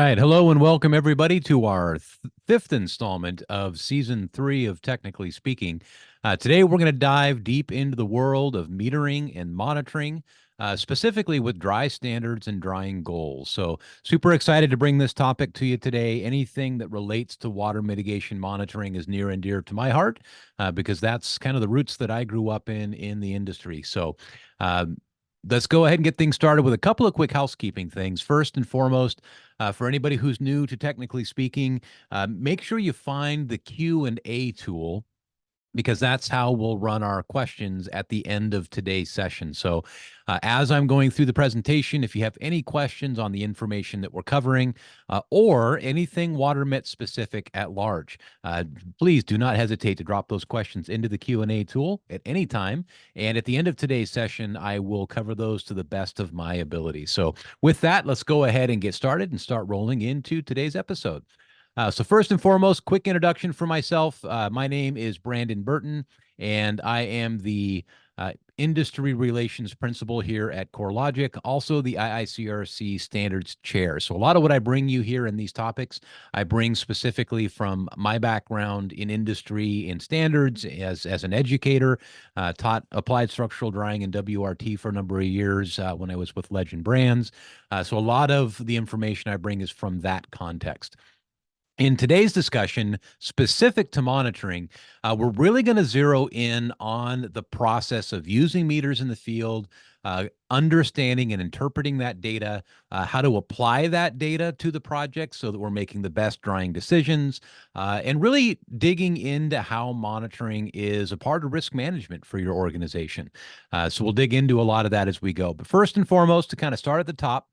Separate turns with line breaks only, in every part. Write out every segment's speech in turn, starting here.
right. Hello and welcome everybody to our fifth installment of season 3 of Technically Speaking. Today we're going to dive deep into the world of metering and monitoring, specifically with dry standards and drying goals. So super excited to bring this topic to you today. Anything that relates to water mitigation monitoring is near and dear to my heart because that's kind of the roots that I grew up in the industry. So uh, let's go ahead and get things started with a couple of quick housekeeping things. First and foremost, for anybody who's new to Technically Speaking, make sure you find the Q&A tool because that's how we'll run our questions at the end of today's session. So as I'm going through the presentation, if you have any questions on the information that we're covering or anything WaterMet specific at large, please do not hesitate to drop those questions into the Q&A tool at any time. And at the end of today's session, I will cover those to the best of my ability. So with that, let's go ahead and get started and start rolling into today's episode. So first and foremost, quick introduction for myself. My name is Brandon Burton, and I am the Industry Relations Principal here at CoreLogic, also the IICRC Standards Chair. So a lot of what I bring you here in these topics, I bring specifically from my background in industry and standards as an educator, taught applied structural drying and WRT for a number of years when I was with Legend Brands. So a lot of the information I bring is from that context. In today's discussion, specific to monitoring, we're really going to zero in on the process of using meters in the field, understanding and interpreting that data, how to apply that data to the project so that we're making the best drying decisions, and really digging into how monitoring is a part of risk management for your organization. So we'll dig into a lot of that as we go. But first and foremost, to kind of start at the top,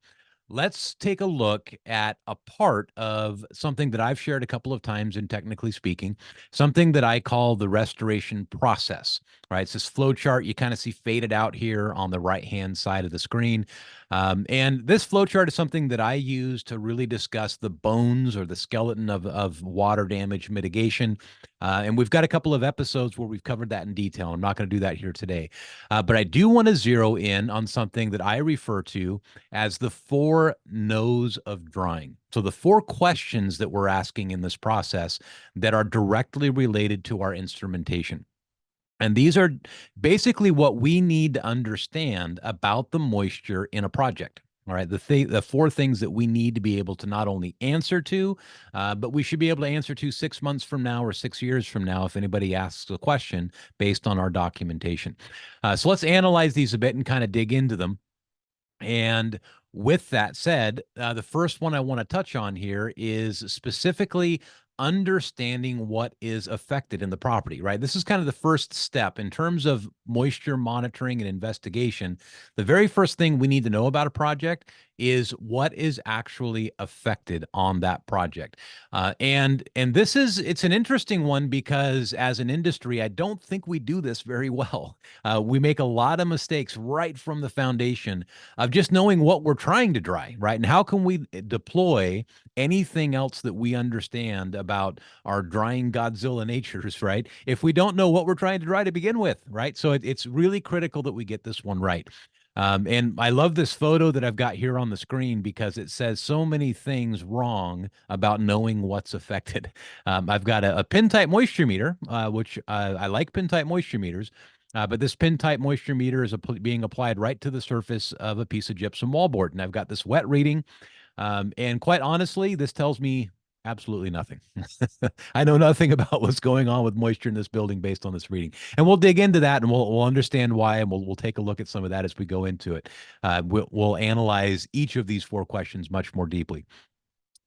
let's take a look at a part of something that I've shared a couple of times in Technically Speaking, something that I call the restoration process, right? It's this flow chart you kind of see faded out here on the right-hand side of the screen. And this flow chart is something that I use to really discuss the bones or the skeleton of water damage mitigation. And we've got a couple of episodes where we've covered that in detail. I'm not going to do that here today. But I do want to zero in on something that I refer to as the 4 no's of drying. So the 4 questions that we're asking in this process that are directly related to our instrumentation. And these are basically what we need to understand about the moisture in a project. All right, the 4 things that we need to be able to not only answer to, but we should be able to answer to 6 months from now or 6 years from now if anybody asks a question based on our documentation. So let's analyze these a bit and kind of dig into them. And with that said, the first one I want to touch on here is specifically understanding what is affected in the property, right? This is kind of the first step in terms of moisture monitoring and investigation. The very first thing we need to know about a project is what is actually affected on that project. And it's an interesting one because as an industry, I don't think we do this very well. We make a lot of mistakes right from the foundation of just knowing what we're trying to dry, right? And how can we deploy anything else that we understand about our drying Godzilla natures, right? If we don't know what we're trying to dry to begin with, right? So it's really critical that we get this one right. And I love this photo that I've got here on the screen because it says so many things wrong about knowing what's affected. I've got a pin type moisture meter, which I like pin type moisture meters. But this pin type moisture meter is being applied right to the surface of a piece of gypsum wallboard. And I've got this wet reading. And quite honestly, this tells me absolutely nothing. I know nothing about what's going on with moisture in this building based on this reading. And we'll dig into that and we'll understand why, and we'll take a look at some of that as we go into it. We'll analyze each of these 4 questions much more deeply.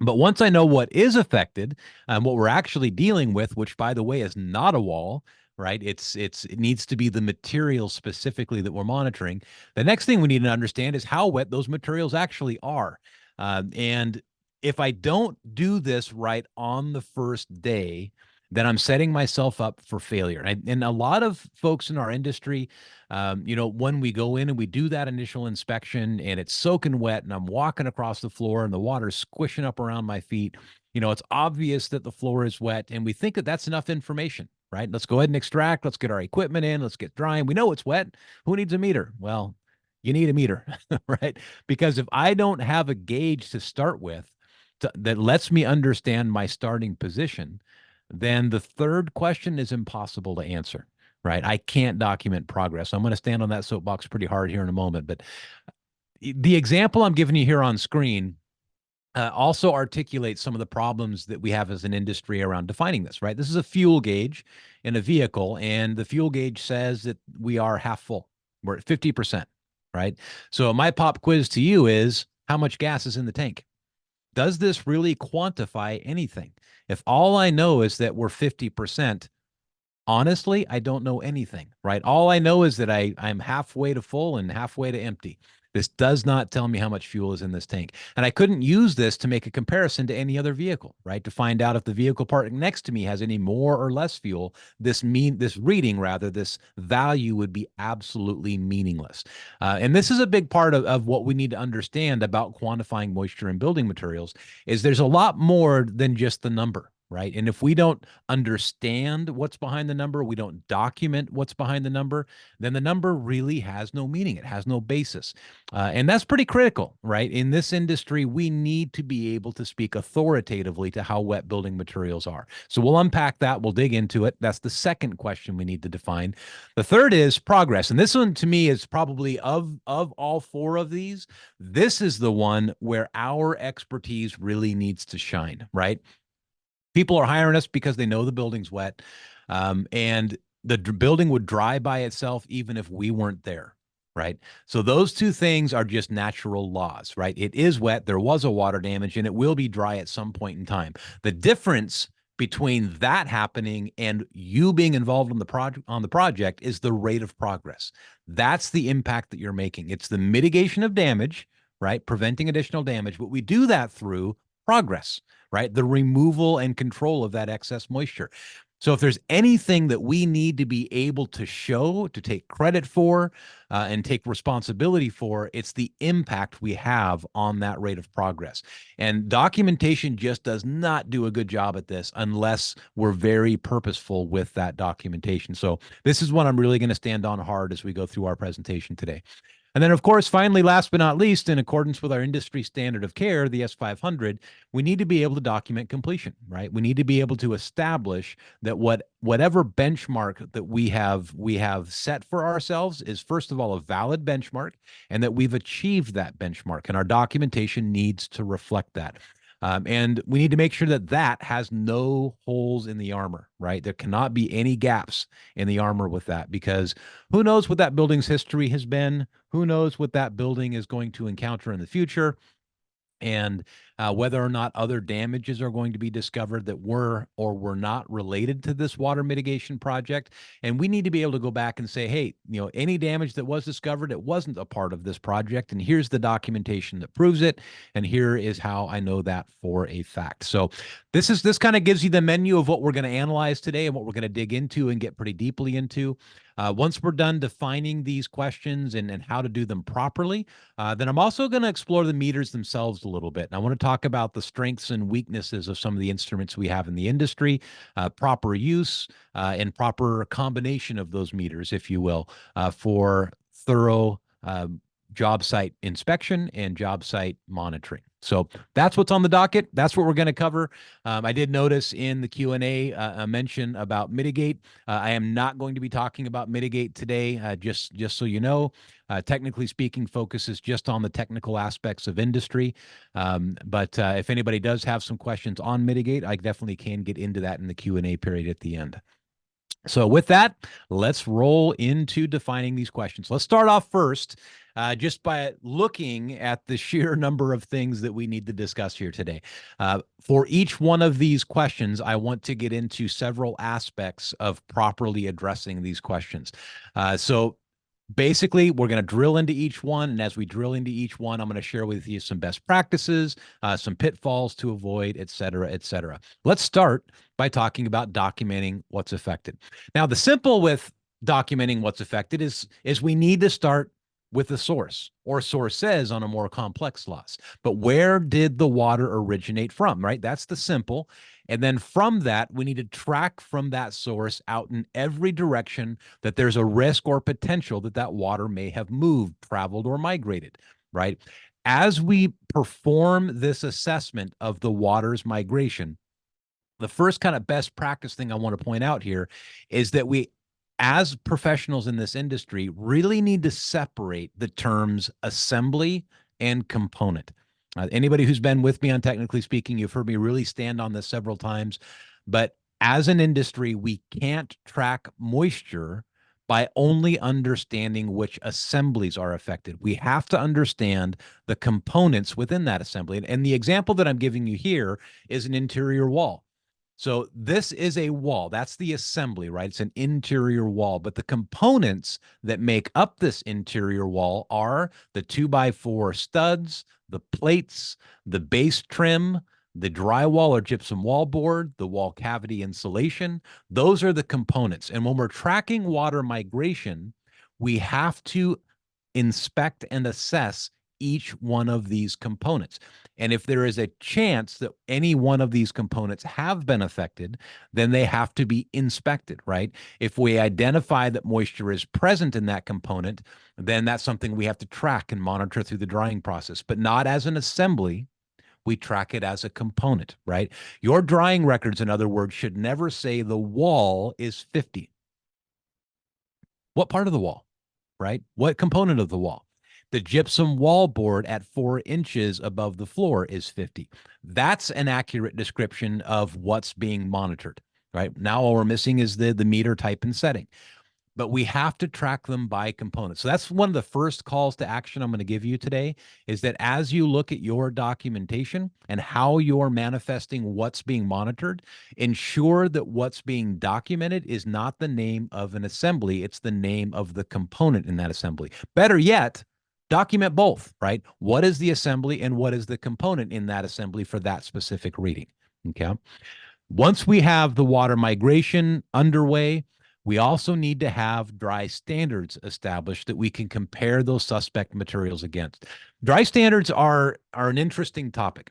But once I know what is affected and what we're actually dealing with, which by the way is not a wall, right? It needs to be the material specifically that we're monitoring. The next thing we need to understand is how wet those materials actually are. And if I don't do this right on the first day, then I'm setting myself up for failure. And a lot of folks in our industry, when we go in and we do that initial inspection and it's soaking wet and I'm walking across the floor and the water's squishing up around my feet, it's obvious that the floor is wet and we think that that's enough information, right? Let's go ahead and extract. Let's get our equipment in. Let's get drying. We know it's wet. Who needs a meter? Well, you need a meter, right? Because if I don't have a gauge to start with, that lets me understand my starting position, then the third question is impossible to answer, right? I can't document progress. I'm going to stand on that soapbox pretty hard here in a moment, but the example I'm giving you here on screen also articulates some of the problems that we have as an industry around defining this, right? This is a fuel gauge in a vehicle, and the fuel gauge says that we are half full. We're at 50%, right? So my pop quiz to you is, how much gas is in the tank? Does this really quantify anything? If all I know is that we're 50%, honestly, I don't know anything, right? All I know is that I'm halfway to full and halfway to empty. This does not tell me how much fuel is in this tank. And I couldn't use this to make a comparison to any other vehicle, right? To find out if the vehicle parked next to me has any more or less fuel. This reading, rather, this value would be absolutely meaningless. And this is a big part of what we need to understand about quantifying moisture in building materials, is there's a lot more than just the number, right? And if we don't understand what's behind the number, we don't document what's behind the number, then the number really has no meaning. It has no basis. And that's pretty critical, right? In this industry, we need to be able to speak authoritatively to how wet building materials are. So we'll unpack that. We'll dig into it. That's the second question we need to define. The third is progress. And this one, to me, is probably of all four of these, this is the one where our expertise really needs to shine, right? People are hiring us because they know the building's wet, and the building would dry by itself even if we weren't there, right? So those two things are just natural laws, right? It is wet, there was a water damage, and it will be dry at some point in time. The difference between that happening and you being involved in the project is the rate of progress. That's the impact that you're making. It's the mitigation of damage, right? Preventing additional damage, but we do that through progress, right? The removal and control of that excess moisture. So if there's anything that we need to be able to show, to take credit for, and take responsibility for, it's the impact we have on that rate of progress. And documentation just does not do a good job at this unless we're very purposeful with that documentation. So this is what I'm really going to stand on hard as we go through our presentation today. And then, of course, finally, last but not least, in accordance with our industry standard of care, the S500, we need to be able to document completion, right? We need to be able to establish that whatever benchmark that we have set for ourselves is, first of all, a valid benchmark, and that we've achieved that benchmark, and our documentation needs to reflect that. And we need to make sure that that has no holes in the armor, right? There cannot be any gaps in the armor with that, because who knows what that building's history has been? Who knows what that building is going to encounter in the future? And whether or not other damages are going to be discovered that were or were not related to this water mitigation project. And we need to be able to go back and say, hey, any damage that was discovered, it wasn't a part of this project. And here's the documentation that proves it. And here is how I know that for a fact. So this kind of gives you the menu of what we're going to analyze today and what we're going to dig into and get pretty deeply into. Once we're done defining these questions and how to do them properly, then I'm also going to explore the meters themselves a little bit. And I want to talk about the strengths and weaknesses of some of the instruments we have in the industry, proper use, and proper combination of those meters, if you will, for thorough job site inspection and job site monitoring. So that's what's on the docket. That's what we're going to cover. I did notice in the Q&A a mention about mitigate. I am not going to be talking about mitigate today, just so you know. Technically speaking, focuses just on the technical aspects of industry. But if anybody does have some questions on mitigate, I definitely can get into that in the Q&A period at the end. So with that, let's roll into defining these questions. Let's start off first just by looking at the sheer number of things that we need to discuss here today. For each one of these questions, I want to get into several aspects of properly addressing these questions. So basically, we're going to drill into each one. And as we drill into each one, I'm going to share with you some best practices, some pitfalls to avoid, et cetera, et cetera. Let's start by talking about documenting what's affected. Now, the simple with documenting what's affected is we need to start with the source, or sources on a more complex loss. But where did the water originate from, right? That's the simple. And then from that, we need to track from that source out in every direction that there's a risk or potential that that water may have moved, traveled, or migrated, right? as we perform this assessment of the water's migration, the first kind of best practice thing I want to point out here is that we, as professionals in this industry, really need to separate the terms assembly and component. Anybody who's been with me on Technically Speaking, you've heard me really stand on this several times. But as an industry, we can't track moisture by only understanding which assemblies are affected. We have to understand the components within that assembly. And the example that I'm giving you here is an interior wall. So this is a wall. That's the assembly, right? It's an interior wall. But the components that make up this interior wall are the 2x4 studs, the plates, the base trim, the drywall or gypsum wall board, the wall cavity insulation. Those are the components. And when we're tracking water migration, we have to inspect and assess each one of these components. And if there is a chance that any one of these components have been affected, then they have to be inspected, right? If we identify that moisture is present in that component, then that's something we have to track and monitor through the drying process, but not as an assembly. We track it as a component, right? Your drying records, in other words, should never say the wall is 50. What part of the wall, right? What component of the wall? The gypsum wall board at 4 inches above the floor is 50. That's an accurate description of what's being monitored, right? Now all we're missing is the meter type and setting. But we have to track them by component. So that's one of the first calls to action I'm going to give you today, is that as you look at your documentation and how you're manifesting what's being monitored, ensure that what's being documented is not the name of an assembly, it's the name of the component in that assembly. Better yet, document both, right? What is the assembly and what is the component in that assembly for that specific reading, okay? Once we have the water migration underway, we also need to have dry standards established that we can compare those suspect materials against. Dry standards are an interesting topic.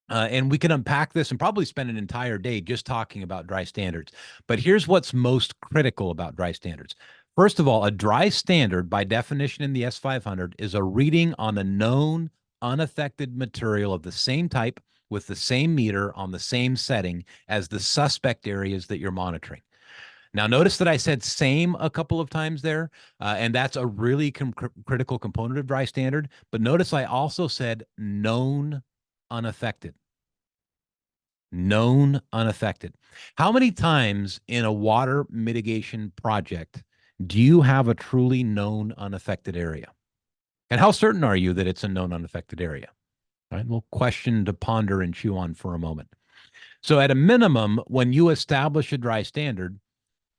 And we can unpack this and probably spend an entire day just talking about dry standards. But here's what's most critical about dry standards. First of all, a dry standard, by definition in the S500, is a reading on a known unaffected material of the same type with the same meter on the same setting as the suspect areas that you're monitoring. Now, notice that I said same a couple of times there, and that's a really critical component of dry standard. But notice I also said known unaffected. Known unaffected. How many times in a water mitigation project do you have a truly known unaffected area? And how certain are you that it's a known unaffected area? All right, little question to ponder and chew on for a moment. So at a minimum, when you establish a dry standard,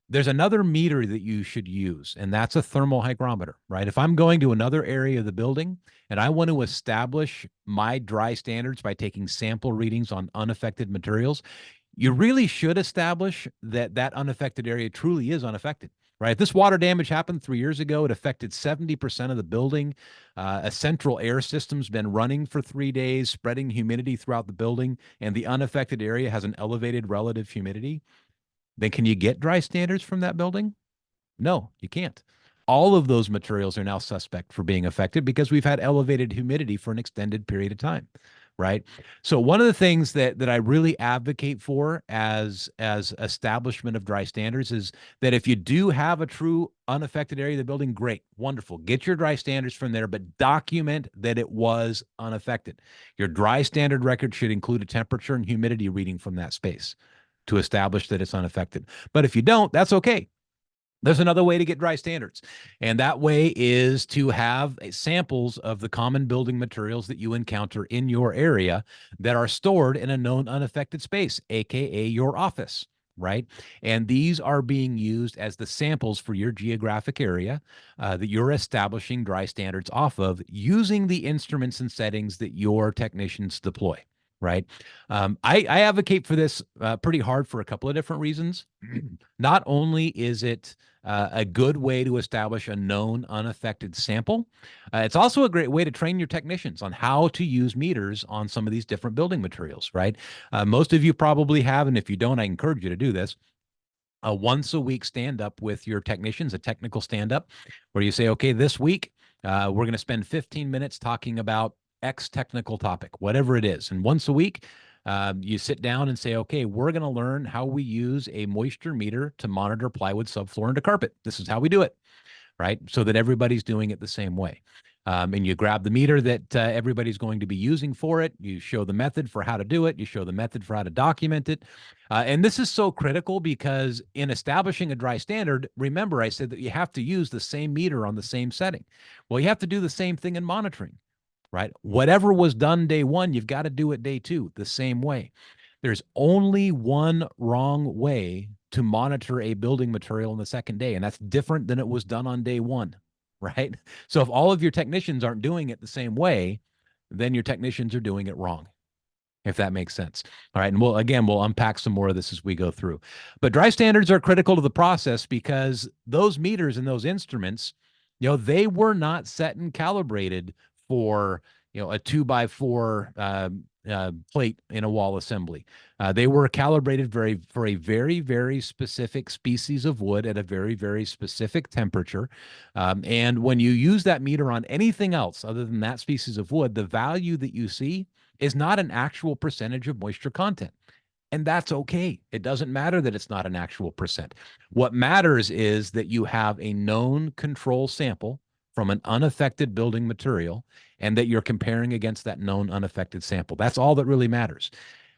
there's another meter that you should use, and that's a thermal hygrometer, right? If I'm going to another area of the building and I want to establish my dry standards by taking sample readings on unaffected materials, you really should establish that that unaffected area truly is unaffected, right? If this water damage happened 3 years ago, it affected 70% of the building. A central air system's been running for 3 days, spreading humidity throughout the building, and the unaffected area has an elevated relative humidity. Then can you get dry standards from that building? No, you can't. All of those materials are now suspect for being affected because we've had elevated humidity for an extended period of time, right? So one of the things that I really advocate for as establishment of dry standards is that if you do have a true unaffected area of the building, great, wonderful. Get your dry standards from there, but document that it was unaffected. Your dry standard record should include a temperature and humidity reading from that space to establish that it's unaffected. But if you don't, that's okay. There's another way to get dry standards. And that way is to have samples of the common building materials that you encounter in your area that are stored in a known unaffected space, AKA your office, right? And these are being used as the samples for your geographic area that you're establishing dry standards off of using the instruments and settings that your technicians deploy. Right. I advocate for this pretty hard for a couple of different reasons. Not only is it a good way to establish a known unaffected sample, it's also a great way to train your technicians on how to use meters on some of these different building materials, right? Most of you probably have, and if you don't, I encourage you to do this. A once a week stand up with your technicians, a technical stand up where you say, okay, this week we're going to spend 15 minutes talking about X technical topic, whatever it is. And once a week, you sit down and say, okay, we're going to learn how we use a moisture meter to monitor plywood subfloor into carpet. This is how we do it, right? So that everybody's doing it the same way. And you grab the meter that everybody's going to be using for it. You show the method for how to do it. You show the method for how to document it. And this is so critical because in establishing a dry standard, remember I said that you have to use the same meter on the same setting. Well, you have to do the same thing in monitoring, right? Whatever was done day one, you've got to do it day two the same way. There's only one wrong way to monitor a building material on the second day, and that's different than it was done on day one, right? So if all of your technicians aren't doing it the same way, then your technicians are doing it wrong, if that makes sense. All right. And we'll unpack some more of this as we go through. But dry standards are critical to the process because those meters and those instruments, they were not set and calibrated for, a 2x4 plate in a wall assembly. They were calibrated for a very, very specific species of wood at a very, very specific temperature. And when you use that meter on anything else other than that species of wood, the value that you see is not an actual percentage of moisture content. And that's okay. It doesn't matter that it's not an actual percent. What matters is that you have a known control sample from an unaffected building material and that you're comparing against that known unaffected sample. That's all that really matters.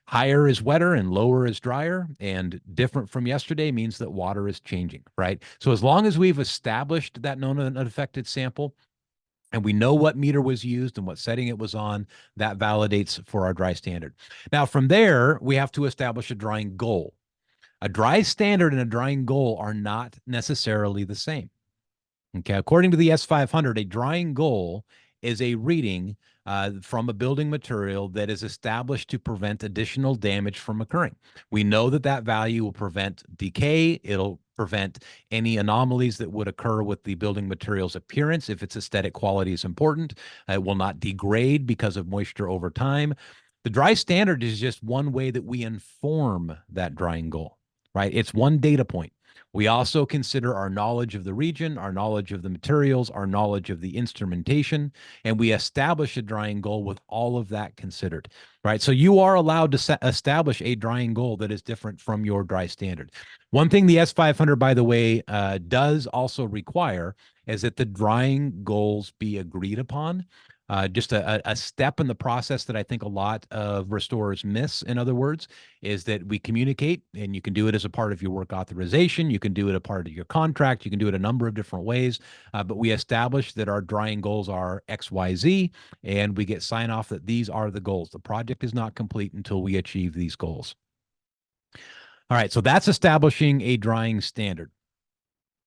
Higher is wetter and lower is drier, and different from yesterday means that water is changing, right? So as long as we've established that known unaffected sample, and we know what meter was used and what setting it was on, that validates for our dry standard. Now, from there, we have to establish a drying goal. A dry standard and a drying goal are not necessarily the same. Okay, according to the S500, a drying goal is a reading from a building material that is established to prevent additional damage from occurring. We know that that value will prevent decay. It'll prevent any anomalies that would occur with the building material's appearance. If its aesthetic quality is important, it will not degrade because of moisture over time. The dry standard is just one way that we inform that drying goal, right? It's one data point. We also consider our knowledge of the region, our knowledge of the materials, our knowledge of the instrumentation, and we establish a drying goal with all of that considered, right? So you are allowed to establish a drying goal that is different from your dry standard. One thing the S500, by the way, does also require is that the drying goals be agreed upon. Just a step in the process that I think a lot of restorers miss, in other words, is that we communicate, and you can do it as a part of your work authorization. You can do it a part of your contract. You can do it a number of different ways, but we establish that our drying goals are X, Y, Z, and we get sign off that these are the goals. The project is not complete until we achieve these goals. All right, so that's establishing a drying standard.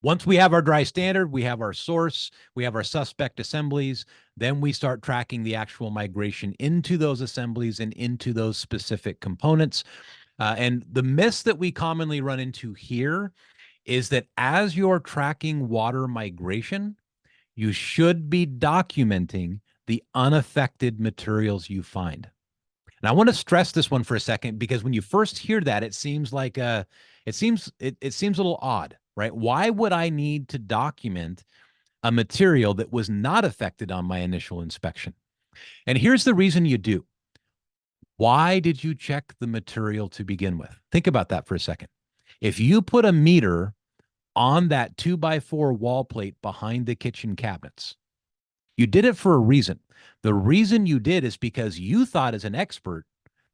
Once we have our dry standard, we have our source, we have our suspect assemblies, then we start tracking the actual migration into those assemblies and into those specific components. And the miss that we commonly run into here is that as you're tracking water migration, you should be documenting the unaffected materials you find. And I want to stress this one for a second, because when you first hear that, it seems like it seems a little odd, right? Why would I need to document a material that was not affected on my initial inspection? And here's the reason you do. Why did you check the material to begin with? Think about that for a second. If you put a meter on that 2x4 wall plate behind the kitchen cabinets, you did it for a reason. The reason you did is because you thought, as an expert,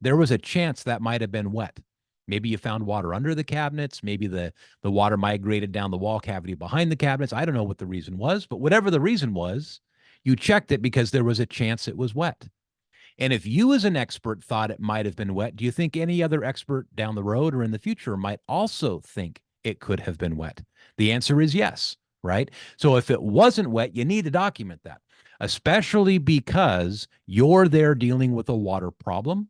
there was a chance that might have been wet. Maybe you found water under the cabinets. Maybe the water migrated down the wall cavity behind the cabinets. I don't know what the reason was, but whatever the reason was, you checked it because there was a chance it was wet. And if you as an expert thought it might have been wet, do you think any other expert down the road or in the future might also think it could have been wet? The answer is yes, right? So if it wasn't wet, you need to document that, especially because you're there dealing with a water problem.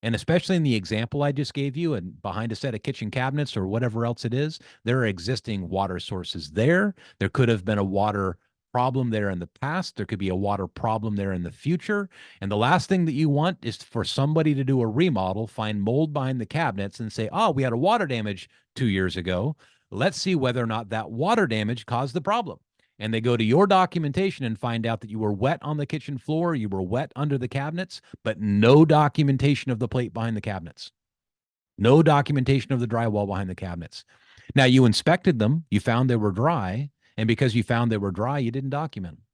And especially in the example I just gave you, and behind a set of kitchen cabinets or whatever else it is, there are existing water sources there. There could have been a water problem there in the past. There could be a water problem there in the future. And the last thing that you want is for somebody to do a remodel, find mold behind the cabinets and say, oh, we had a water damage 2 years ago. Let's see whether or not that water damage caused the problem. and they go to your documentation and find out that you were wet on the kitchen floor, you were wet under the cabinets, but no documentation of the plate behind the cabinets, no documentation of the drywall behind the cabinets. Now, you inspected them, you found they were dry, and because you found they were dry, you didn't document them.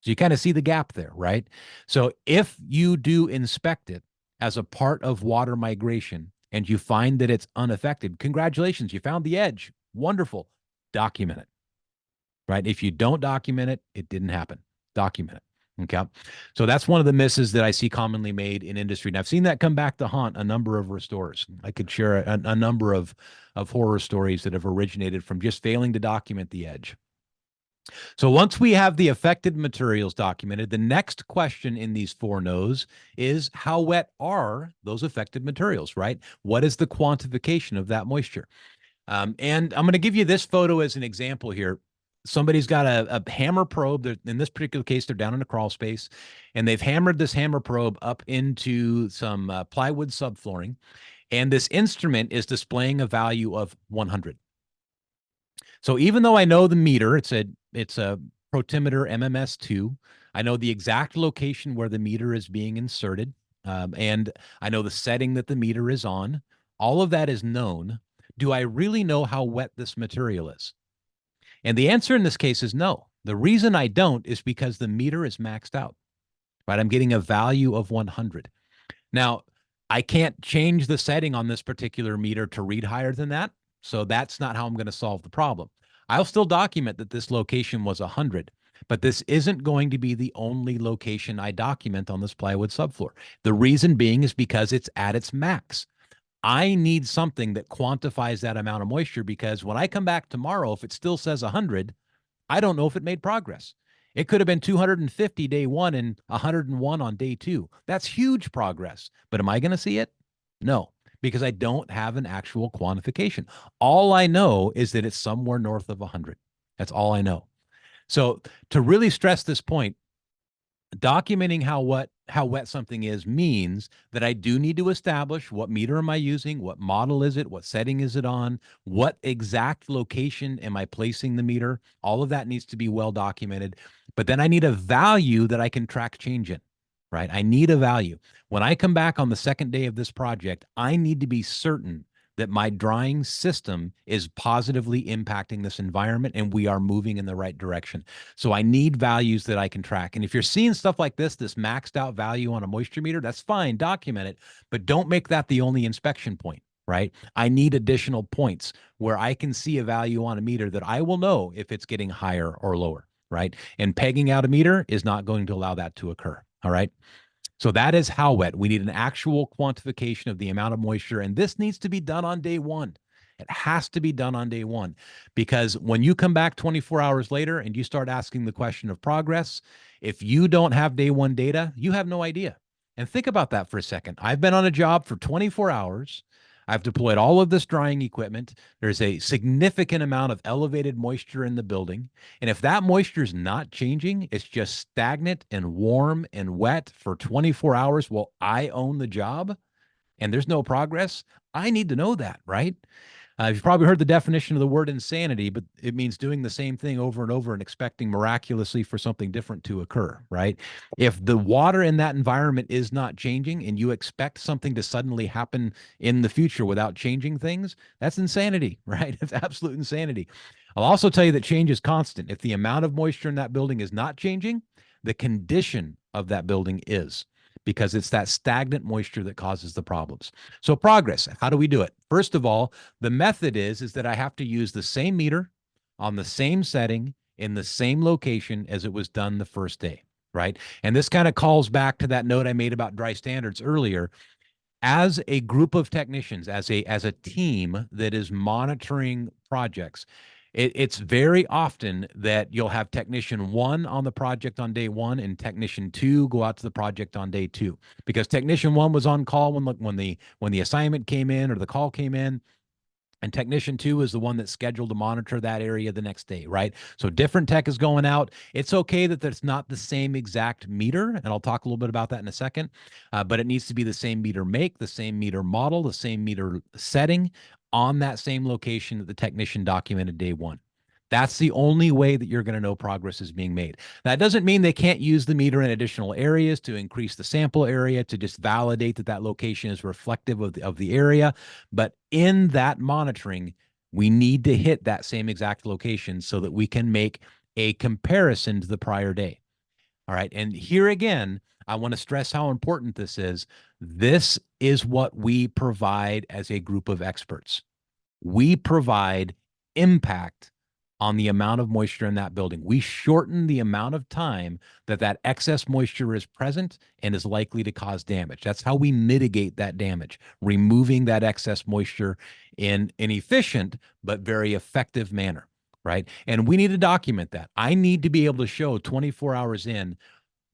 So you kind of see the gap there, right? So if you do inspect it as a part of water migration and you find that it's unaffected, congratulations, you found the edge. Wonderful. Document it, right? If you don't document it, it didn't happen. Document it. Okay. So that's one of the misses that I see commonly made in industry. And I've seen that come back to haunt a number of restorers. I could share a number of horror stories that have originated from just failing to document the edge. So once we have the affected materials documented, the next question in these 4 no's is how wet are those affected materials, right? What is the quantification of that moisture? And I'm going to give you this photo as an example here. Somebody's got a hammer probe. In this particular case, they're down in a crawl space, and they've hammered this hammer probe up into some plywood subflooring, and this instrument is displaying a value of 100. So even though I know the meter, it's a protimeter MMS2. I know the exact location where the meter is being inserted, and I know the setting that the meter is on. All of that is known. Do I really know how wet this material is? And the answer in this case is no. The reason I don't is because the meter is maxed out, right? I'm getting a value of 100. Now, I can't change the setting on this particular meter to read higher than that. So that's not how I'm going to solve the problem. I'll still document that this location was 100, but this isn't going to be the only location I document on this plywood subfloor. The reason being is because it's at its max. I need something that quantifies that amount of moisture, because when I come back tomorrow, if it still says 100, I don't know if it made progress. It could have been 250 day 1 and 101 on day 2. That's huge progress. But am I going to see it? No, because I don't have an actual quantification. All I know is that it's somewhere north of 100. That's all I know. So to really stress this point, documenting how wet something is means that I do need to establish what meter am I using, what model is it, what setting is it on, what exact location am I placing the meter. All of that needs to be well documented. But then I need a value that I can track change in, right? I need a value. When I come back on the second day of this project, I need to be certain that my drying system is positively impacting this environment and we are moving in the right direction. So I need values that I can track. And if you're seeing stuff like this maxed out value on a moisture meter, that's fine, document it, but don't make that the only inspection point, right? I need additional points where I can see a value on a meter that I will know if it's getting higher or lower, right? And pegging out a meter is not going to allow that to occur, all right? So that is how wet. We need an actual quantification of the amount of moisture, and this needs to be done on day 1. It has to be done on day 1, because when you come back 24 hours later and you start asking the question of progress, if you don't have day 1 data, you have no idea. And think about that for a second. I've been on a job for 24 hours. I've deployed all of this drying equipment. There's a significant amount of elevated moisture in the building. And if that moisture is not changing, it's just stagnant and warm and wet for 24 hours while I own the job and there's no progress, I need to know that, right? You've probably heard the definition of the word insanity, but it means doing the same thing over and over and expecting miraculously for something different to occur, right? If the water in that environment is not changing and you expect something to suddenly happen in the future without changing things, that's insanity, right? It's absolute insanity. I'll also tell you that change is constant. If the amount of moisture in that building is not changing, the condition of that building is, because it's that stagnant moisture that causes the problems. So progress, how do we do it? First of all, the method is that I have to use the same meter on the same setting in the same location as it was done the first day, right? And this kind of calls back to that note I made about dry standards earlier. As a group of technicians, as a team that is monitoring projects, it's very often that you'll have technician 1 on the project on day 1 and technician 2 go out to the project on day 2, because technician 1 was on call when the assignment came in or the call came in, and technician 2 is the one that's scheduled to monitor that area the next day, right? So different tech is going out. It's okay that there's not the same exact meter, and I'll talk a little bit about that in a second, but it needs to be the same meter make, the same meter model, the same meter setting on that same location that the technician documented day 1. That's the only way that you're going to know progress is being made. That doesn't mean they can't use the meter in additional areas to increase the sample area, to just validate that that location is reflective of the area. But in that monitoring, we need to hit that same exact location so that we can make a comparison to the prior day. All right. And here again, I want to stress how important this is. This is what we provide as a group of experts. We provide impact on the amount of moisture in that building. We shorten the amount of time that that excess moisture is present and is likely to cause damage. That's how we mitigate that damage, removing that excess moisture in an efficient but very effective manner, right? And we need to document that. I need to be able to show 24 hours in,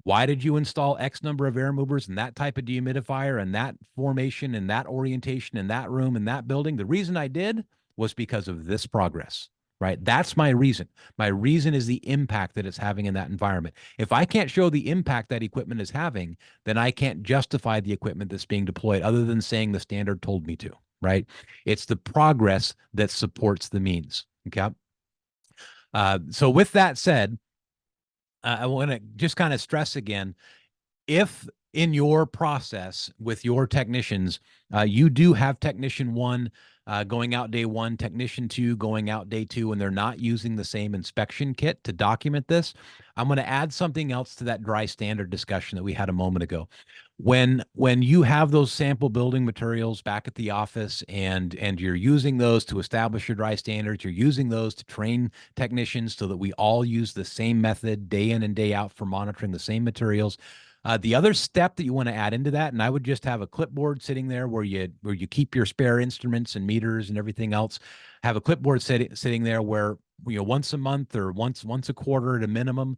why did you install X number of air movers and that type of dehumidifier and that formation and that orientation in that room and that building? The reason I did was because of this progress, right? That's my reason. My reason is the impact that it's having in that environment. If I can't show the impact that equipment is having, then I can't justify the equipment that's being deployed other than saying the standard told me to, right? It's the progress that supports the means, okay? So with that said, I want to just kind of stress again, if in your process with your technicians, you do have technician one going out day one, technician two going out day two, and they're not using the same inspection kit to document this, I'm going to add something else to that dry standard discussion that we had a moment ago. When you have those sample building materials back at the office and you're using those to establish your dry standards, you're using those to train technicians so that we all use the same method day in and day out for monitoring the same materials. The other step that you want to add into that, and I would just have a clipboard sitting there where you keep your spare instruments and meters and everything else. Have a clipboard sitting there where once a month or once a quarter at a minimum,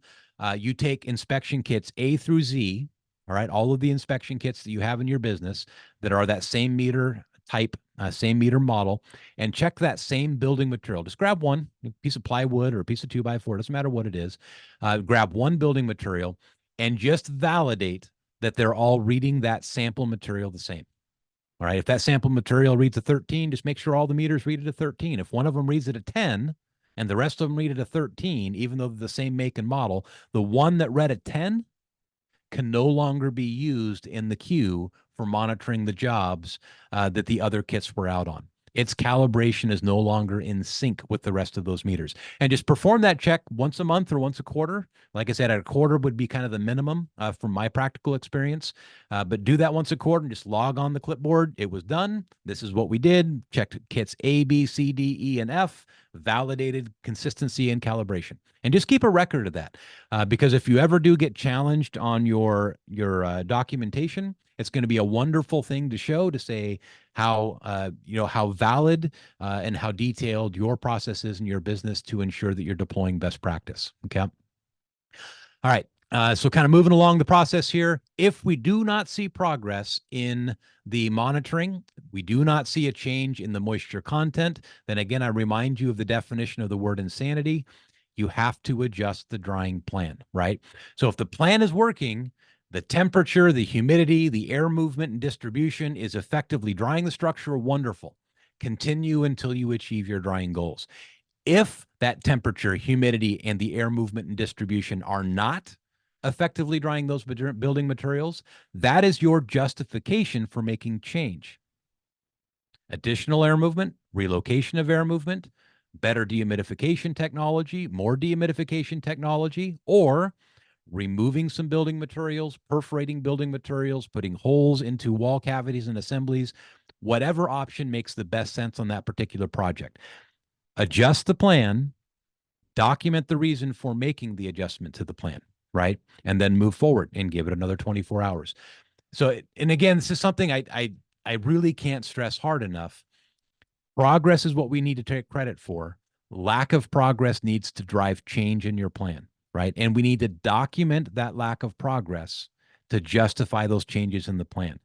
you take inspection kits A through Z. All right, all of the inspection kits that you have in your business that are that same meter type, same meter model, and check that same building material. Just grab one, a piece of plywood or a piece of 2x4, doesn't matter what it is. Grab one building material and just validate that they're all reading that sample material the same. All right, if that sample material reads a 13, just make sure all the meters read it a 13. If one of them reads it a 10 and the rest of them read it a 13, even though they're the same make and model, the one that read a 10 can no longer be used in the queue for monitoring the jobs that the other kits were out on. Its calibration is no longer in sync with the rest of those meters. And just perform that check once a month or once a quarter. Like I said, a quarter would be kind of the minimum from my practical experience. But do that once a quarter and just log on the clipboard. It was done. This is what we did. Checked kits A, B, C, D, E, and F. Validated consistency and calibration. And just keep a record of that. Because if you ever do get challenged on your documentation, it's going to be a wonderful thing to show, to say how how valid and how detailed your process is in your business to ensure that you're deploying best practice. Okay. All right. So kind of moving along the process here, if we do not see progress in the monitoring, we do not see a change in the moisture content, then again, I remind you of the definition of the word insanity. You have to adjust the drying plan, right? So if the plan is working, the temperature, the humidity, the air movement and distribution is effectively drying the structure, wonderful. Continue until you achieve your drying goals. If that temperature, humidity, and the air movement and distribution are not effectively drying those building materials, that is your justification for making change. Additional air movement, relocation of air movement, better dehumidification technology, more dehumidification technology, or removing some building materials, perforating building materials, putting holes into wall cavities and assemblies, whatever option makes the best sense on that particular project. Adjust the plan, document the reason for making the adjustment to the plan, right? And then move forward and give it another 24 hours. So, and again, this is something I really can't stress hard enough. Progress is what we need to take credit for. Lack of progress needs to drive change in your plan, right? And we need to document that lack of progress to justify those changes in the plan.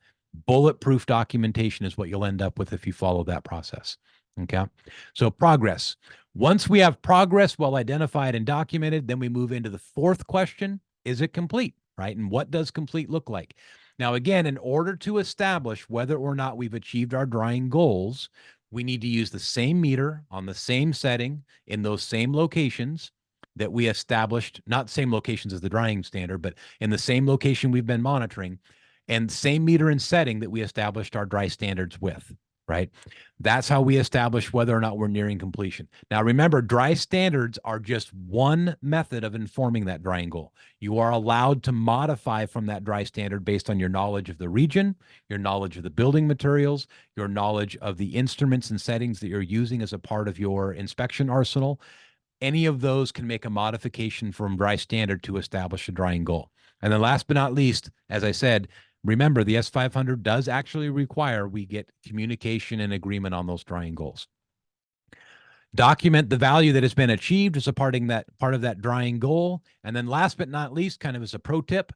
Bulletproof documentation is what you'll end up with if you follow that process. Okay. So progress. Once we have progress well identified and documented, then we move into the fourth question. Is it complete, right? And what does complete look like? Now, again, in order to establish whether or not we've achieved our drying goals, we need to use the same meter on the same setting in those same locations that we established, not same locations as the drying standard, but in the same location we've been monitoring, and same meter and setting that we established our dry standards with, right? That's how we establish whether or not we're nearing completion. Now, remember, dry standards are just one method of informing that drying goal. You are allowed to modify from that dry standard based on your knowledge of the region, your knowledge of the building materials, your knowledge of the instruments and settings that you're using as a part of your inspection arsenal. Any of those can make a modification from dry standard to establish a drying goal. And then last but not least, as I said, remember the S500 does actually require we get communication and agreement on those drying goals. Document the value that has been achieved as a part of that drying goal. And then last but not least, kind of as a pro tip,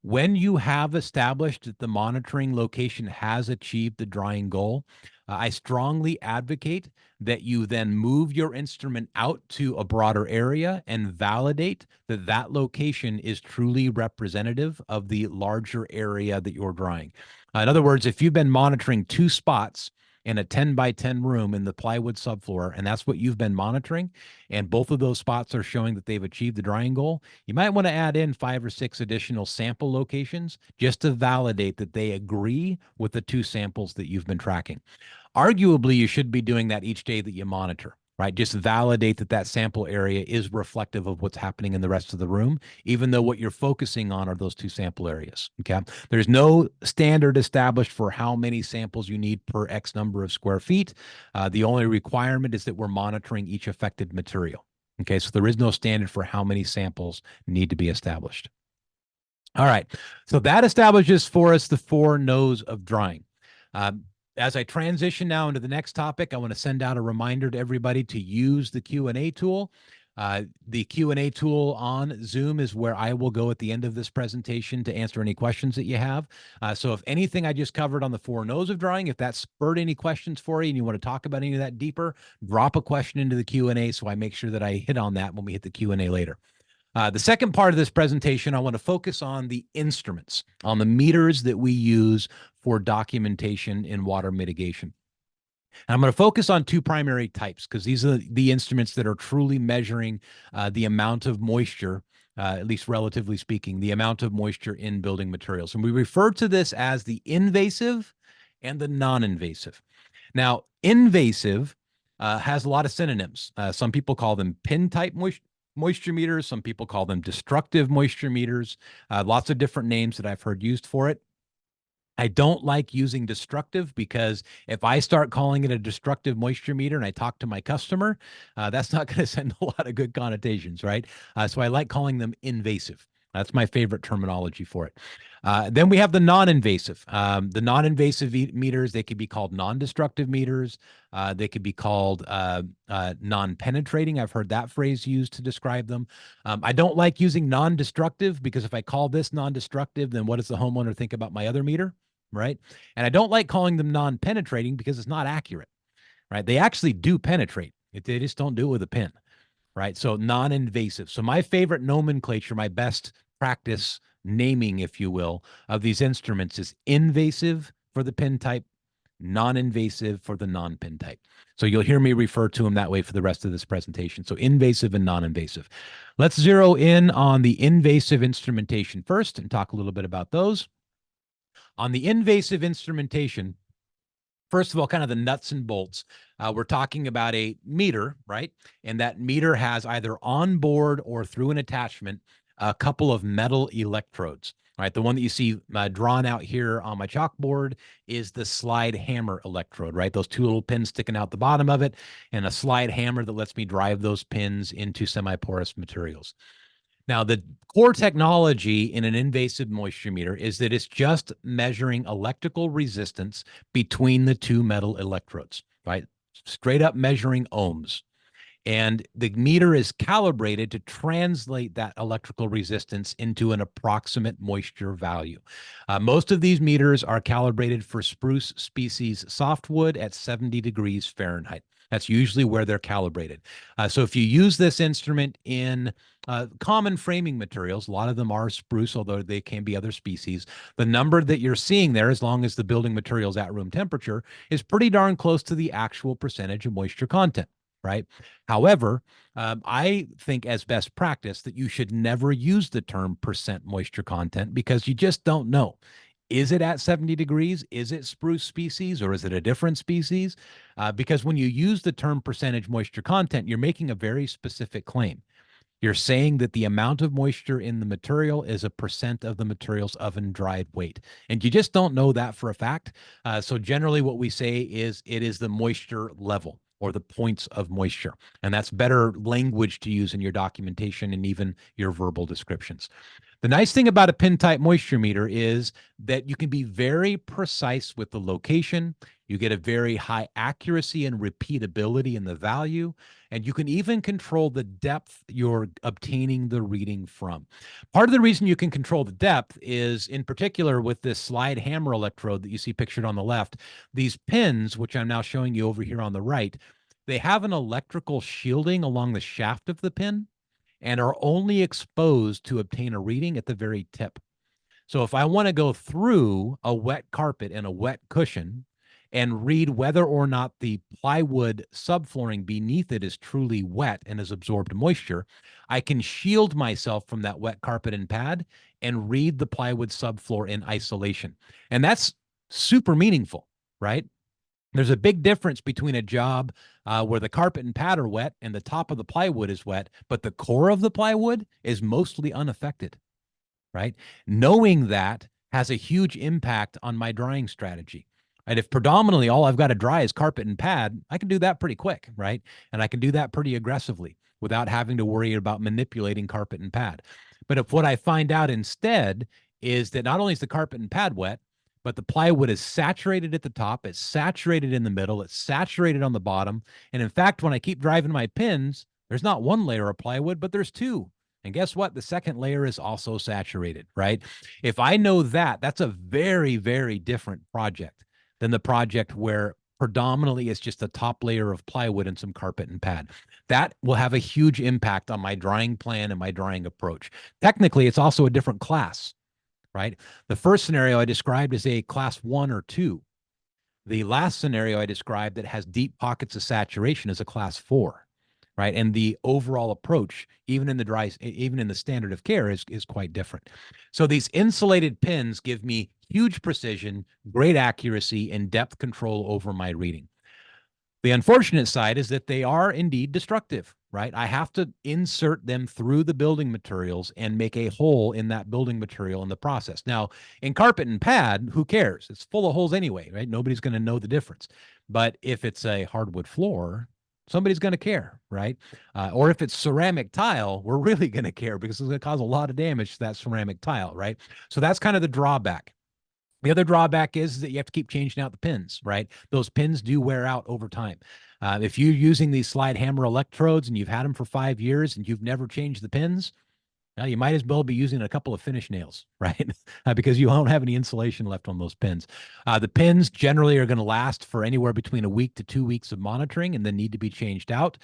when you have established that the monitoring location has achieved the drying goal, I strongly advocate that you then move your instrument out to a broader area and validate that that location is truly representative of the larger area that you're drying. In other words, if you've been monitoring 2 spots in a 10 by 10 room in the plywood subfloor, and that's what you've been monitoring, and both of those spots are showing that they've achieved the drying goal, you might want to add in 5 or 6 additional sample locations just to validate that they agree with the 2 samples that you've been tracking. Arguably, you should be doing that each day that you monitor, right? Just validate that that sample area is reflective of what's happening in the rest of the room, even though what you're focusing on are those 2 sample areas, okay? There's no standard established for how many samples you need per X number of square feet. The only requirement is that we're monitoring each affected material, okay? So there is no standard for how many samples need to be established. All right, so that establishes for us the 4 no's of drying. As I transition now into the next topic, I want to send out a reminder to everybody to use the Q&A tool. The Q&A tool on Zoom is where I will go at the end of this presentation to answer any questions that you have. So if anything I just covered on the 4 no's of drying, if that spurred any questions for you and you want to talk about any of that deeper, drop a question into the Q&A so I make sure that I hit on that when we hit the Q&A later. The second part of this presentation, I want to focus on the instruments, on the meters that we use for documentation in water mitigation. And I'm going to focus on 2 primary types because these are the instruments that are truly measuring the amount of moisture, at least relatively speaking, the amount of moisture in building materials. And we refer to this as the invasive and the non-invasive. Now, invasive has a lot of synonyms. Some people call them pin-type moisture meters. Some people call them destructive moisture meters. Lots of different names that I've heard used for it. I don't like using destructive because if I start calling it a destructive moisture meter and I talk to my customer, that's not going to send a lot of good connotations, right? So I like calling them invasive. That's my favorite terminology for it. Then we have the non-invasive. The non-invasive meters, they could be called non-destructive meters. They could be called non-penetrating. I've heard that phrase used to describe them. I don't like using non-destructive because if I call this non-destructive, then what does the homeowner think about my other meter, right? And I don't like calling them non-penetrating because it's not accurate, right? They actually do penetrate. They just don't do it with a pin, right? So non-invasive. So my favorite nomenclature, my best practice naming, if you will, of these instruments is invasive for the pin type, non-invasive for the non-pin type. So you'll hear me refer to them that way for the rest of this presentation. So invasive and non-invasive. Let's zero in on the invasive instrumentation first and talk a little bit about those. On the invasive instrumentation, first of all, kind of the nuts and bolts. We're talking about a meter, right? And that meter has either on board or through an attachment a couple of metal electrodes, right? The one that you see drawn out here on my chalkboard is the slide hammer electrode, right? Those 2 little pins sticking out the bottom of it, and a slide hammer that lets me drive those pins into semi-porous materials. Now, the core technology in an invasive moisture meter is that it's just measuring electrical resistance between the 2 metal electrodes, right? Straight up measuring ohms. And the meter is calibrated to translate that electrical resistance into an approximate moisture value. Most of these meters are calibrated for spruce species softwood at 70 degrees Fahrenheit. That's usually where they're calibrated. So if you use this instrument in common framing materials, a lot of them are spruce, although they can be other species. The number that you're seeing there, as long as the building material is at room temperature, is pretty darn close to the actual percentage of moisture content, right? However, I think as best practice that you should never use the term percent moisture content because you just don't know. Is it at 70 degrees? Is it spruce species or is it a different species? Because when you use the term percentage moisture content, you're making a very specific claim. You're saying that the amount of moisture in the material is a percent of the material's oven dried weight. And you just don't know that for a fact. So generally what we say is it is the moisture level or the points of moisture. And that's better language to use in your documentation and even your verbal descriptions. The nice thing about a pin type moisture meter is that you can be very precise with the location. You get a very high accuracy and repeatability in the value, and you can even control the depth you're obtaining the reading from. Part of the reason you can control the depth is, in particular, with this slide hammer electrode that you see pictured on the left, these pins, which I'm now showing you over here on the right, they have an electrical shielding along the shaft of the pin and are only exposed to obtain a reading at the very tip. So if I want to go through a wet carpet and a wet cushion and read whether or not the plywood subflooring beneath it is truly wet and has absorbed moisture, I can shield myself from that wet carpet and pad and read the plywood subfloor in isolation. And that's super meaningful, right? There's a big difference between a job where the carpet and pad are wet and the top of the plywood is wet, but the core of the plywood is mostly unaffected, right? Knowing that has a huge impact on my drying strategy. And if predominantly all I've got to dry is carpet and pad, I can do that pretty quick, right? And I can do that pretty aggressively without having to worry about manipulating carpet and pad. But if what I find out instead is that not only is the carpet and pad wet, but the plywood is saturated at the top, it's saturated in the middle, it's saturated on the bottom. And in fact, when I keep driving my pins, there's not one layer of plywood, but there's two. And guess what? The second layer is also saturated, right? If I know that, that's a very, very different project than the project where predominantly it's just a top layer of plywood and some carpet and pad. That will have a huge impact on my drying plan and my drying approach. Technically, it's also a different class, right? The first scenario I described is a class 1 or 2. The last scenario I described that has deep pockets of saturation is a class 4, right? And the overall approach, even in the standard of care, is quite different. So these insulated pins give me huge precision, great accuracy, and depth control over my reading. The unfortunate side is that they are indeed destructive, right? I have to insert them through the building materials and make a hole in that building material in the process. Now, in carpet and pad, who cares? It's full of holes anyway, right? Nobody's going to know the difference. But if it's a hardwood floor, somebody's going to care, right? Or if it's ceramic tile, we're really going to care because it's going to cause a lot of damage to that ceramic tile, right? So that's kind of the drawback. The other drawback is that you have to keep changing out the pins, right? Those pins do wear out over time. If you're using these slide hammer electrodes and you've had them for 5 years and you've never changed the pins, well, you might as well be using a couple of finish nails, right? Because you won't have any insulation left on those pins. The pins generally are going to last for anywhere between a week to 2 weeks of monitoring and then need to be changed out.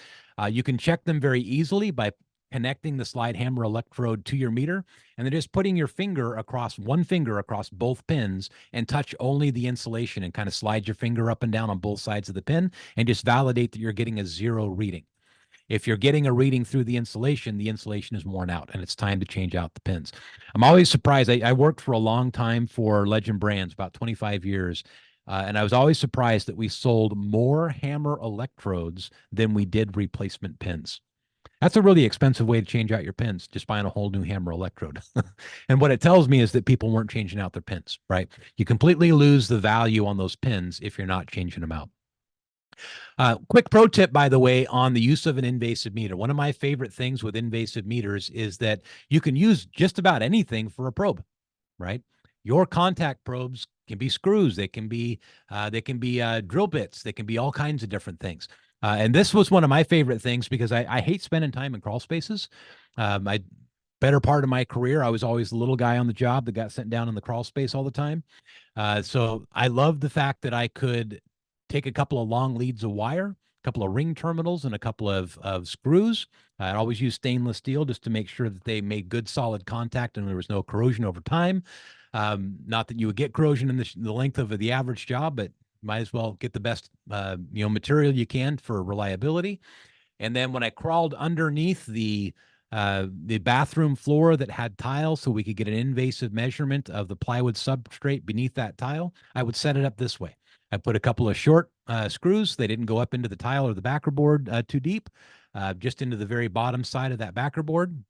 You can check them very easily by connecting the slide hammer electrode to your meter and then just putting your one finger across both pins and touch only the insulation and kind of slide your finger up and down on both sides of the pin and just validate that you're getting a 0 reading. If you're getting a reading through the insulation is worn out and it's time to change out the pins. I'm always surprised. I worked for a long time for Legend Brands, about 25 years. And I was always surprised that we sold more hammer electrodes than we did replacement pins. That's a really expensive way to change out your pins, just buying a whole new hammer electrode. And what it tells me is that people weren't changing out their pins, right? You completely lose the value on those pins if you're not changing them out. Quick pro tip, by the way, on the use of an invasive meter. One of my favorite things with invasive meters is that you can use just about anything for a probe, right? Your contact probes can be screws. They can be drill bits. They can be all kinds of different things. And this was one of my favorite things because I hate spending time in crawl spaces. Better part of my career, I was always the little guy on the job that got sent down in the crawl space all the time. So I loved the fact that I could take a couple of long leads of wire, a couple of ring terminals, and a couple of screws. I always use stainless steel just to make sure that they made good solid contact and there was no corrosion over time. Not that you would get corrosion in the length of the average job, but might as well get the best material you can for reliability. And then when I crawled underneath the bathroom floor that had tile, so we could get an invasive measurement of the plywood substrate beneath that tile, I would set it up this way. I put a couple of short screws. They didn't go up into the tile or the backer board too deep, just into the very bottom side of that backer board,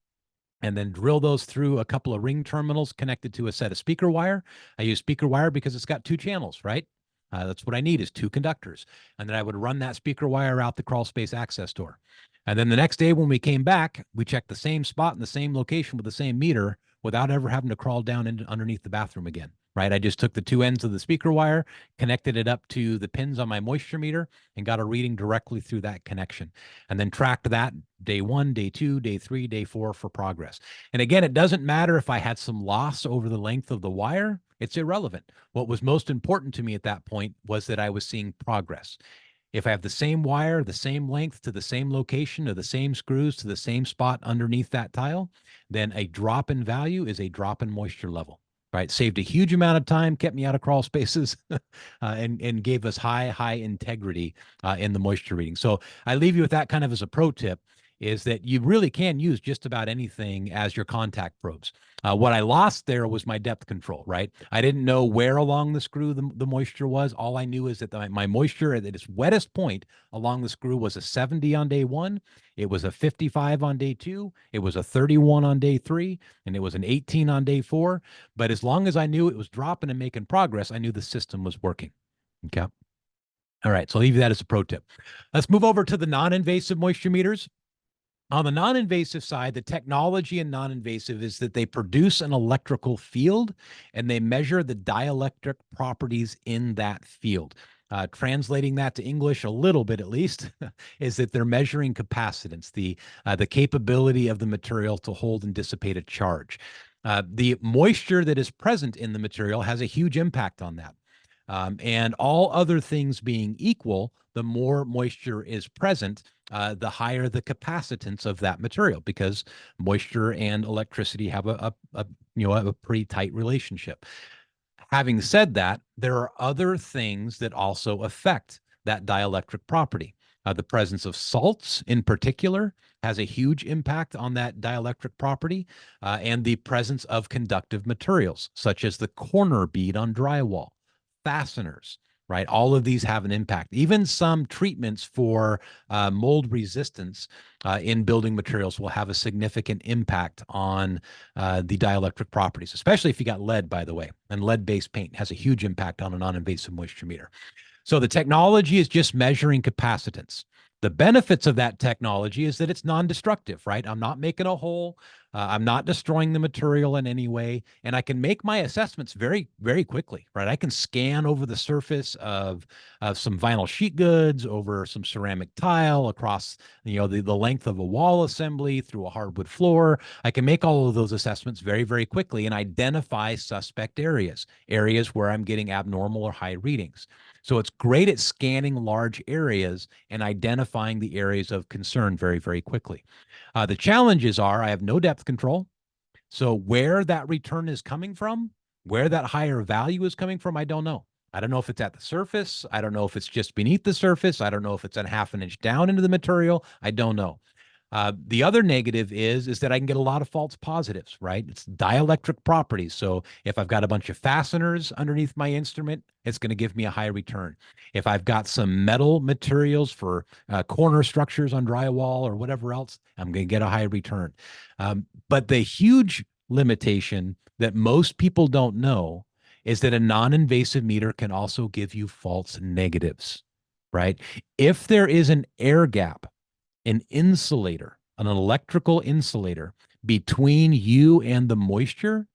and then drill those through a couple of ring terminals connected to a set of speaker wire. I use speaker wire because it's got two channels, right? That's what I need is two conductors. And then I would run that speaker wire out the crawl space access door. And then the next day when we came back, we checked the same spot in the same location with the same meter without ever having to crawl down into underneath the bathroom again, right? I just took the two ends of the speaker wire, connected it up to the pins on my moisture meter, and got a reading directly through that connection. And then tracked that day 1, day 2, day 3, day 4 for progress. And again, it doesn't matter if I had some loss over the length of the wire. It's irrelevant. What was most important to me at that point was that I was seeing progress. If I have the same wire, the same length to the same location, or the same screws to the same spot underneath that tile, then a drop in value is a drop in moisture level, right? Saved a huge amount of time, kept me out of crawl spaces, and gave us high integrity in the moisture reading. So I leave you with that kind of as a pro tip, is that you really can use just about anything as your contact probes. What I lost there was my depth control, right? I didn't know where along the screw the moisture was. All I knew is that my moisture at its wettest point along the screw was a 70 on day 1. It was a 55 on day 2. It was a 31 on day 3. And it was an 18 on day 4. But as long as I knew it was dropping and making progress, I knew the system was working. Okay. All right. So I'll leave you that as a pro tip. Let's move over to the non-invasive moisture meters. On the non-invasive side, the technology in non-invasive is that they produce an electrical field and they measure the dielectric properties in that field. Translating that to English a little bit, at least, is that they're measuring capacitance, the capability of the material to hold and dissipate a charge. The moisture that is present in the material has a huge impact on that. And all other things being equal, the more moisture is present, the higher the capacitance of that material, because moisture and electricity have a pretty tight relationship. Having said that, there are other things that also affect that dielectric property. The presence of salts in particular has a huge impact on that dielectric property, and the presence of conductive materials, such as the corner bead on drywall, fasteners, right? All of these have an impact. Even some treatments for mold resistance in building materials will have a significant impact on the dielectric properties, especially if you got lead, by the way. And lead-based paint has a huge impact on a non-invasive moisture meter. So the technology is just measuring capacitance. The benefits of that technology is that it's non-destructive, right? I'm not making a hole. I'm not destroying the material in any way. And I can make my assessments very, very quickly, right? I can scan over the surface of some vinyl sheet goods, over some ceramic tile, across the length of a wall assembly, through a hardwood floor. I can make all of those assessments very, very quickly and identify suspect areas where I'm getting abnormal or high readings. So it's great at scanning large areas and identifying the areas of concern very, very quickly. The challenges are I have no depth control. So where that return is coming from, where that higher value is coming from, I don't know. I don't know if it's at the surface. I don't know if it's just beneath the surface. I don't know if it's a half an inch down into the material. I don't know. The other negative is that I can get a lot of false positives, right? It's dielectric properties. So if I've got a bunch of fasteners underneath my instrument, it's going to give me a high return. If I've got some metal materials for corner structures on drywall or whatever else, I'm going to get a high return. But the huge limitation that most people don't know is that a non-invasive meter can also give you false negatives, right? If there is an air gap, an insulator, an electrical insulator between you and the moisture,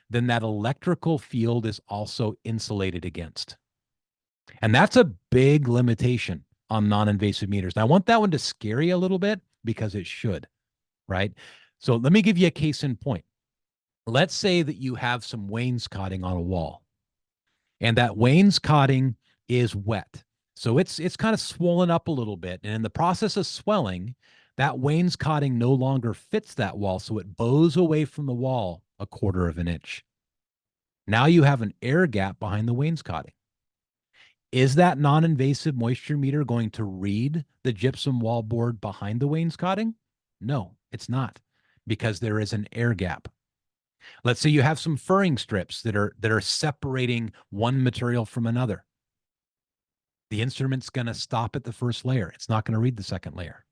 then that electrical field is also insulated against. And that's a big limitation on non-invasive meters. And I want that one to scare you a little bit because it should, right? So let me give you a case in point. Let's say that you have some wainscoting on a wall, and that wainscoting is wet. So it's kind of swollen up a little bit. And in the process of swelling, that wainscoting no longer fits that wall. So it bows away from the wall 1/4 of an inch. Now you have an air gap behind the wainscoting. Is that non-invasive moisture meter going to read the gypsum wall board behind the wainscoting? No, it's not, because there is an air gap. Let's say you have some furring strips that are separating one material from another. The instrument's going to stop at the first layer. It's not going to read the second layer.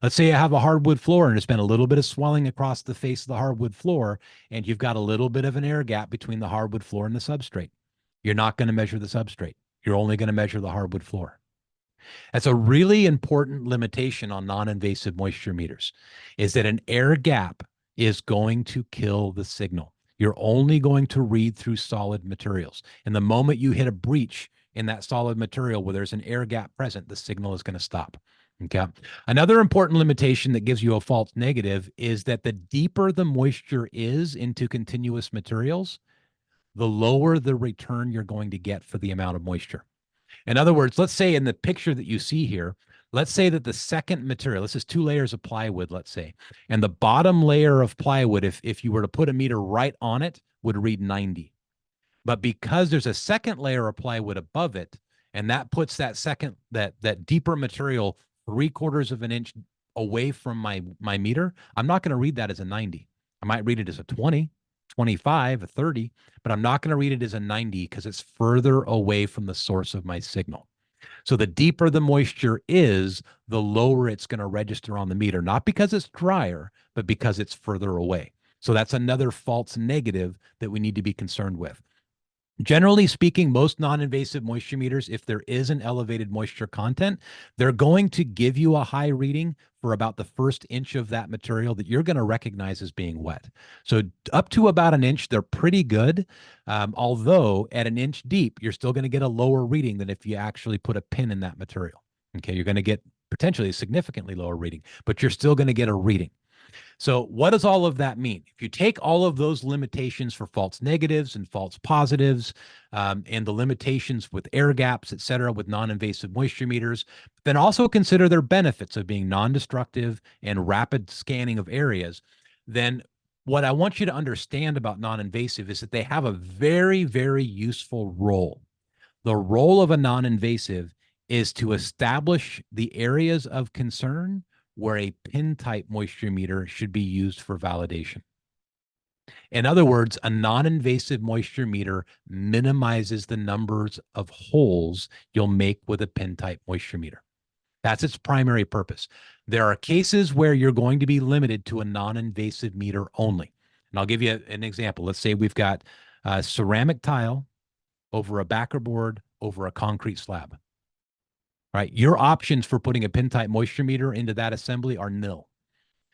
Let's say you have a hardwood floor and there's been a little bit of swelling across the face of the hardwood floor, and you've got a little bit of an air gap between the hardwood floor and the substrate. You're not going to measure the substrate. You're only going to measure the hardwood floor. That's a really important limitation on non-invasive moisture meters, is that an air gap is going to kill the signal. You're only going to read through solid materials. And the moment you hit a breach in that solid material where there's an air gap present, the signal is going to stop. Okay. Another important limitation that gives you a false negative is that the deeper the moisture is into continuous materials, the lower the return you're going to get for the amount of moisture. In other words, let's say in the picture that you see here, let's say that the second material, this is 2 layers of plywood, let's say, and the bottom layer of plywood, if you were to put a meter right on it, would read 90. But because there's a second layer of plywood above it, and that puts that deeper material 3/4 of an inch away from my meter, I'm not going to read that as a 90. I might read it as a 20, 25, a 30, but I'm not going to read it as a 90 because it's further away from the source of my signal. So the deeper the moisture is, the lower it's going to register on the meter, not because it's drier, but because it's further away. So that's another false negative that we need to be concerned with. Generally speaking, most non-invasive moisture meters, if there is an elevated moisture content, they're going to give you a high reading for about the first inch of that material that you're going to recognize as being wet. So up to about an inch, they're pretty good. Although at an inch deep, you're still going to get a lower reading than if you actually put a pin in that material. Okay, you're going to get potentially a significantly lower reading, but you're still going to get a reading. So what does all of that mean? If you take all of those limitations for false negatives and false positives, and the limitations with air gaps, et cetera, with non-invasive moisture meters, then also consider their benefits of being non-destructive and rapid scanning of areas, then what I want you to understand about non-invasive is that they have a very, very useful role. The role of a non-invasive is to establish the areas of concern where a pin type moisture meter should be used for validation. In other words, a non-invasive moisture meter minimizes the numbers of holes you'll make with a pin type moisture meter. That's its primary purpose. There are cases where you're going to be limited to a non-invasive meter only. And I'll give you an example. Let's say we've got a ceramic tile over a backer board over a concrete slab. Right? Your options for putting a pin type moisture meter into that assembly are nil.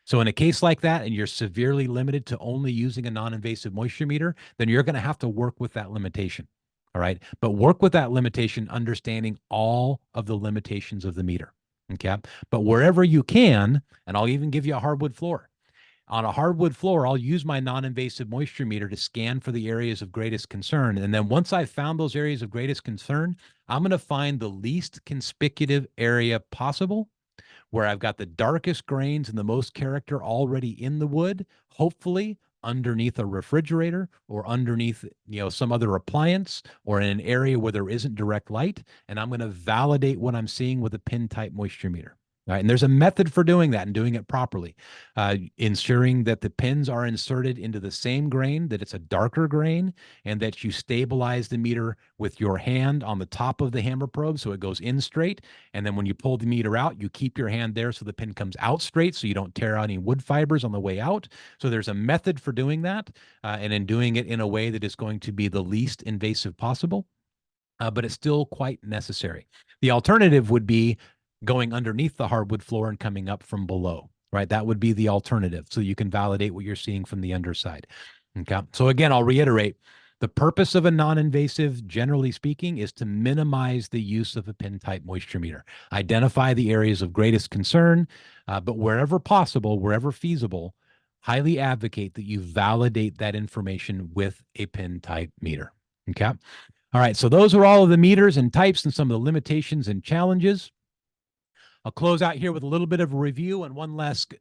So in a case like that, and you're severely limited to only using a non-invasive moisture meter, then you're going to have to work with that limitation. All right. But work with that limitation, understanding all of the limitations of the meter. Okay. But wherever you can, and I'll even give you a hardwood floor. On a hardwood floor, I'll use my non-invasive moisture meter to scan for the areas of greatest concern. And then once I've found those areas of greatest concern, I'm going to find the least conspicuous area possible where I've got the darkest grains and the most character already in the wood, hopefully underneath a refrigerator or underneath, some other appliance or in an area where there isn't direct light. And I'm going to validate what I'm seeing with a pin type moisture meter. All right, and there's a method for doing that and doing it properly, ensuring that the pins are inserted into the same grain, that it's a darker grain, and that you stabilize the meter with your hand on the top of the hammer probe so it goes in straight. And then when you pull the meter out, you keep your hand there so the pin comes out straight so you don't tear out any wood fibers on the way out. So there's a method for doing that, and in doing it in a way that is going to be the least invasive possible, but it's still quite necessary. The alternative would be going underneath the hardwood floor and coming up from below, right? That would be the alternative. So you can validate what you're seeing from the underside. Okay. So again, I'll reiterate, the purpose of a non-invasive, generally speaking, is to minimize the use of a pin type moisture meter. Identify the areas of greatest concern, but wherever possible, wherever feasible, highly advocate that you validate that information with a pin type meter. Okay. All right, so those are all of the meters and types and some of the limitations and challenges. I'll close out here with a little bit of a review and one last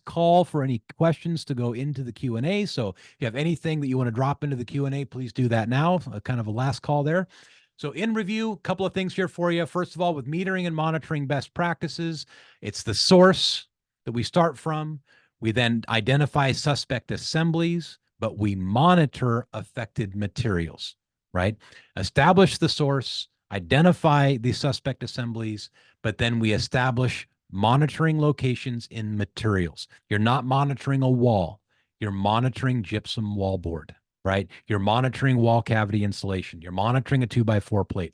call for any questions to go into the Q&A. So if you have anything that you want to drop into the Q&A, please do that now. Kind of a last call there. So in review, a couple of things here for you. First of all, with metering and monitoring best practices, it's the source that we start from. We then identify suspect assemblies, but we monitor affected materials, right? Establish the source, identify the suspect assemblies, but then we establish monitoring locations in materials. You're not monitoring a wall. You're monitoring gypsum wallboard, right? You're monitoring wall cavity insulation. You're monitoring a 2x4 plate.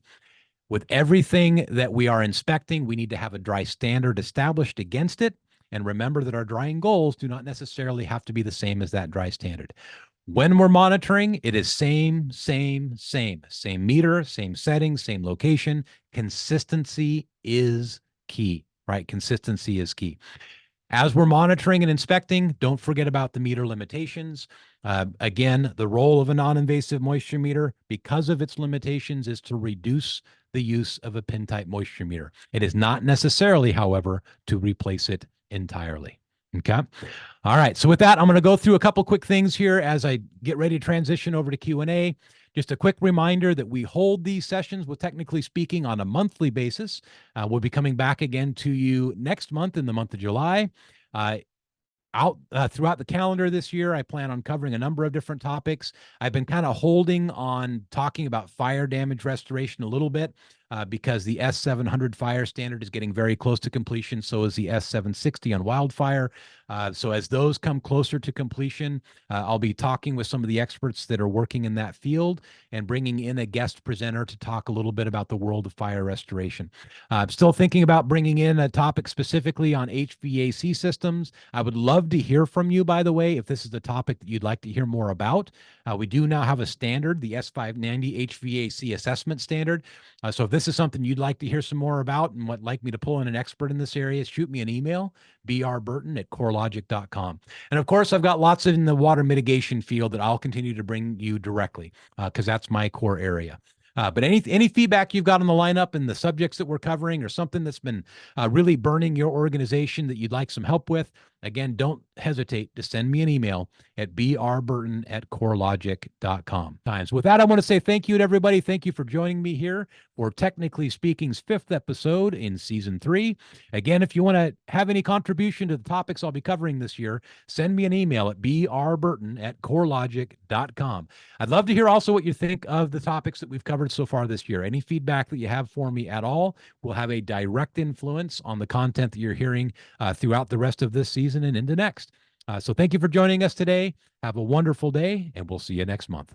With everything that we are inspecting, we need to have a dry standard established against it. And remember that our drying goals do not necessarily have to be the same as that dry standard. When we're monitoring, it is same meter, same setting, same location. Consistency is key, right? Consistency is key. As we're monitoring and inspecting, don't forget about the meter limitations. Again, the role of a non-invasive moisture meter, because of its limitations, is to reduce the use of a pin-type moisture meter. It is not necessarily, however, to replace it entirely. Okay. All right. So with that, I'm going to go through a couple quick things here as I get ready to transition over to Q&A. Just a quick reminder that we hold these sessions with Technically Speaking on a monthly basis. We'll be coming back again to you next month in the month of July. Throughout the calendar this year, I plan on covering a number of different topics. I've been kind of holding on talking about fire damage restoration a little bit because the S500 fire standard is getting very close to completion. So is the S760 on wildfire. So as those come closer to completion, I'll be talking with some of the experts that are working in that field and bringing in a guest presenter to talk a little bit about the world of fire restoration. I'm still thinking about bringing in a topic specifically on HVAC systems. I would love to hear from you, by the way, if this is the topic that you'd like to hear more about. We do now have a standard, the S590 HVAC assessment standard. So if this is something you'd like to hear some more about and would like me to pull in an expert in this area, shoot me an email, brburton@corelogic.com. And of course, I've got lots in the water mitigation field that I'll continue to bring you directly because that's my core area. But any feedback you've got on the lineup and the subjects that we're covering or something that's been really burning your organization that you'd like some help with, again, don't hesitate to send me an email at brburton@corelogic.com. With that, I want to say thank you to everybody. Thank you for joining me here for Technically Speaking's 5th episode in Season 3. Again, if you want to have any contribution to the topics I'll be covering this year, send me an email at brburton@corelogic.com. I'd love to hear also what you think of the topics that we've covered so far this year. Any feedback that you have for me at all will have a direct influence on the content that you're hearing throughout the rest of this season and into next. So thank you for joining us today. Have a wonderful day, and we'll see you next month.